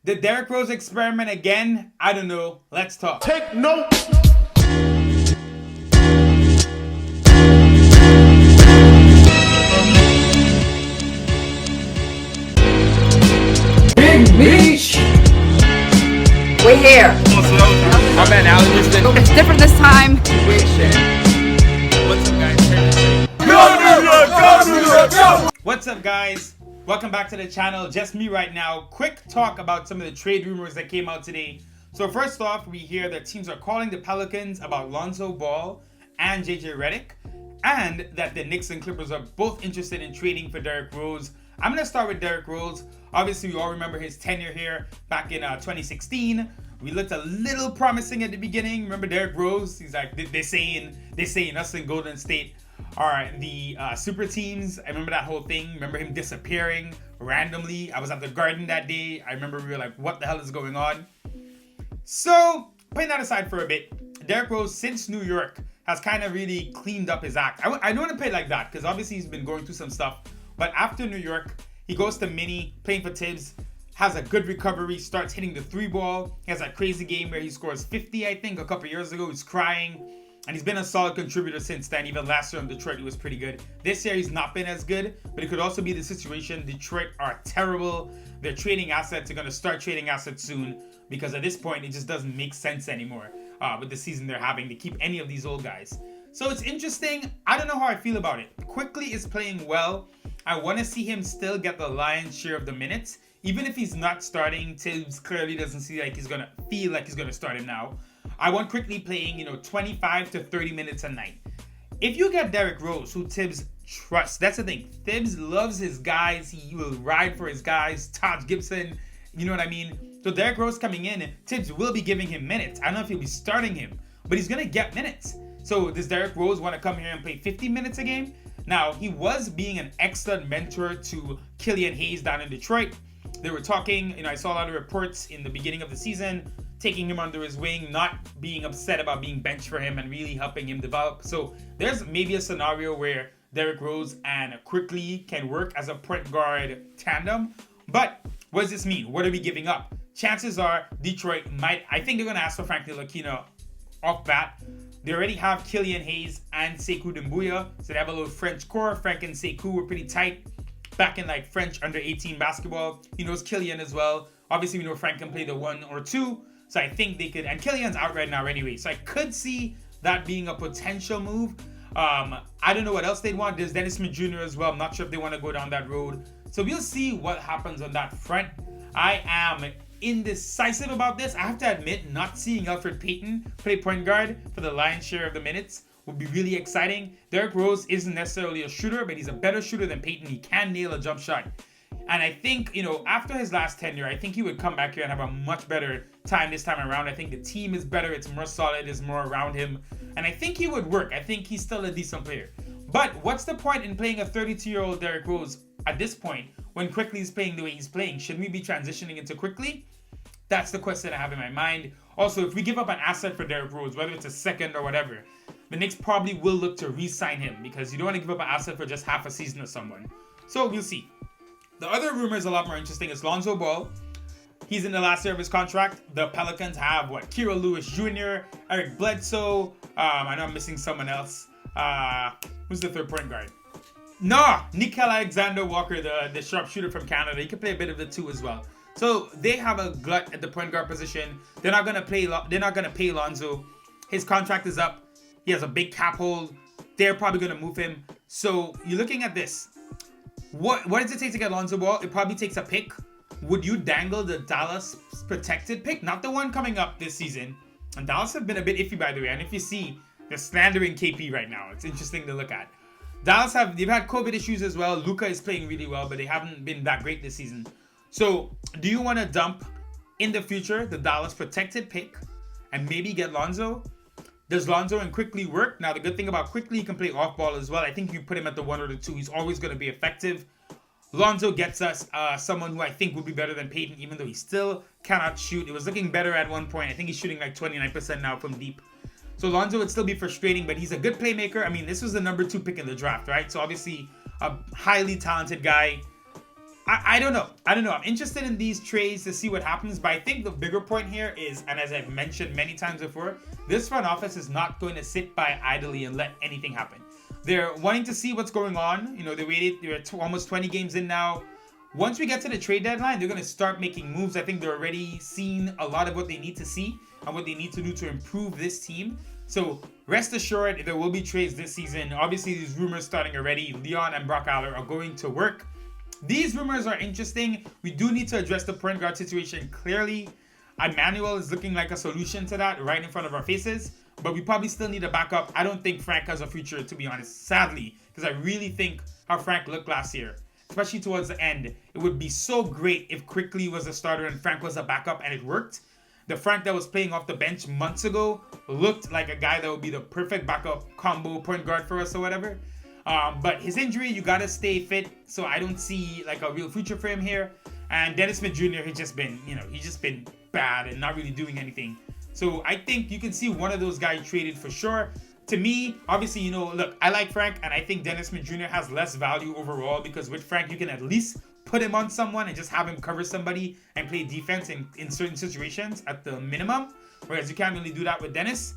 The Derrick Rose experiment again? I don't know. Let's talk. Take note. Big Beach! We're here. My man, Alan Houston. It's different this time. What's up, guys? What's up, guys? Welcome back to the channel. Just me right now. Quick talk about some of the trade rumors that came out today. So first off, we hear that teams are calling the Pelicans about Lonzo Ball and JJ Redick, and that the Knicks and Clippers are both interested in trading for Derrick Rose. I'm going to start with Derrick Rose. Obviously, we all remember his tenure here back in 2016. We looked a little promising at the beginning. Remember Derrick Rose? He's like, they're saying us in Golden State are the super teams. I remember that whole thing. Remember him disappearing randomly. I was at the Garden that day. I remember we were like, what the hell is going on? So, putting that aside for a bit, Derrick Rose, since New York, has kind of really cleaned up his act. I don't want to play it like that, because obviously he's been going through some stuff. But after New York, he goes to Mini, playing for Tibbs, has a good recovery, starts hitting the three ball. He has that crazy game where he scores 50, I think, a couple years ago. He's crying. And he's been a solid contributor since then. Even last year in Detroit, he was pretty good. This year, he's not been as good. But it could also be the situation. Detroit are terrible. Their trading assets are going to start trading assets soon. Because at this point, it just doesn't make sense anymore with the season they're having to keep any of these old guys. So it's interesting. I don't know how I feel about it. Quickly is playing well. I want to see him still get the lion's share of the minutes. Even if he's not starting, Tibbs clearly doesn't feel like he's going to start him now. I want Quickly playing, 25 to 30 minutes a night. If you get Derrick Rose, who Tibbs trusts, that's the thing. Tibbs loves his guys. He will ride for his guys. Todd Gibson, you know what I mean? So Derrick Rose coming in, Tibbs will be giving him minutes. I don't know if he'll be starting him, but he's going to get minutes. So does Derrick Rose want to come here and play 50 minutes a game? Now, he was being an excellent mentor to Killian Hayes down in Detroit. They were talking, I saw a lot of reports in the beginning of the season, taking him under his wing, not being upset about being benched for him and really helping him develop. So there's maybe a scenario where Derrick Rose and Quickly can work as a point guard tandem. But what does this mean? What are we giving up? Chances are Detroit I think they're going to ask for Frank Ntilikina off bat. They already have Killian Hayes and Sekou Doumbouya, so they have a little French core. Frank and Sekou were pretty tight back in French under 18 basketball. He knows Killian as well. Obviously, we know Frank can play the 1 or 2, so I think they could. And Killian's out right now anyway, so I could see that being a potential move. I don't know what else they'd want. There's Dennis Smith Jr. as well. I'm not sure if they want to go down that road. So we'll see what happens on that front. I am indecisive about this. I have to admit, not seeing Elfrid Payton play point guard for the lion's share of the minutes would be really exciting. Derrick Rose isn't necessarily a shooter, but he's a better shooter than Payton. He can nail a jump shot. And I think, after his last tenure, I think he would come back here and have a much better time this time around. I think the team is better. It's more solid. There's more around him. And I think he would work. I think he's still a decent player. But what's the point in playing a 32-year-old Derrick Rose at this point when Quickly is playing the way he's playing? Should we be transitioning into Quickly? That's the question I have in my mind. Also, if we give up an asset for Derrick Rose, whether it's a second or whatever, the Knicks probably will look to re-sign him because you don't want to give up an asset for just half a season or someone. So we'll see. The other rumor is a lot more interesting. It's Lonzo Ball. He's in the last year of his contract. The Pelicans have Kira Lewis Jr., Eric Bledsoe. I know I'm missing someone else. Who's the third point guard? Nickel Alexander-Walker, the sharpshooter from Canada. He can play a bit of the 2 as well. So they have a glut at the point guard position. They're not gonna pay Lonzo. His contract is up. He has a big cap hold. They're probably gonna move him. So you're looking at this. What does it take to get Lonzo Ball? It probably takes a pick. Would you dangle the Dallas protected pick? Not the one coming up this season. And Dallas have been a bit iffy, by the way. And if you see, they're slandering KP right now. It's interesting to look at. They've had COVID issues as well. Luka is playing really well, but they haven't been that great this season. So do you want to dump in the future the Dallas protected pick and maybe get Lonzo? Does Lonzo and Quickly work? Now, the good thing about Quickly, he can play off ball as well. I think if you put him at the 1 or the 2, he's always going to be effective. Lonzo gets us someone who I think would be better than Payton, even though he still cannot shoot. It was looking better at one point. I think he's shooting 29% now from deep. So Lonzo would still be frustrating, but he's a good playmaker. I mean, this was the number 2 pick in the draft, right? So obviously a highly talented guy. I don't know. I'm interested in these trades to see what happens, but I think the bigger point here is, and as I've mentioned many times before, this front office is not going to sit by idly and let anything happen. They're wanting to see what's going on. You know, they're almost 20 games in now. Once we get to the trade deadline, they're going to start making moves. I think they're already seeing a lot of what they need to see and what they need to do to improve this team. So rest assured, there will be trades this season. Obviously, these rumors starting already. Leon and Brock Aller are going to work. These rumors are interesting. We do need to address the point guard situation clearly. Emmanuel is looking like a solution to that right in front of our faces, but we probably still need a backup. I don't think Frank has a future, to be honest, sadly, because I really think how Frank looked last year, especially towards the end. It would be so great if Quickly was a starter and Frank was a backup and it worked. The Frank that was playing off the bench months ago looked like a guy that would be the perfect backup combo point guard for us or whatever. But his injury, you gotta stay fit, so I don't see like a real future for him here. And Dennis Smith Jr., he's just been bad and not really doing anything. So I think you can see one of those guys traded for sure. To me, obviously, you know, look, I like Frank, and I think Dennis Smith Jr. has less value overall because with Frank, you can at least put him on someone and just have him cover somebody and play defense in certain situations at the minimum, whereas you can't really do that with Dennis.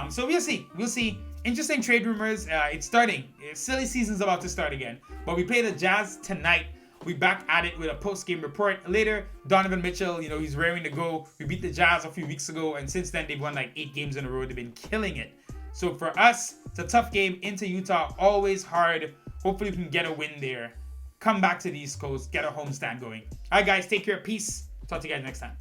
So we'll see. Interesting trade rumors. It's starting. Silly season's about to start again. But we play the Jazz tonight. We back at it with a post-game report later. Donovan Mitchell, you know, he's raring to go. We beat the Jazz a few weeks ago, and since then they've won like 8 games in a row. They've been killing it. So for us, it's a tough game into Utah. Always hard. Hopefully we can get a win there. Come back to the East Coast. Get a homestand going. All right, guys. Take care. Peace. Talk to you guys next time.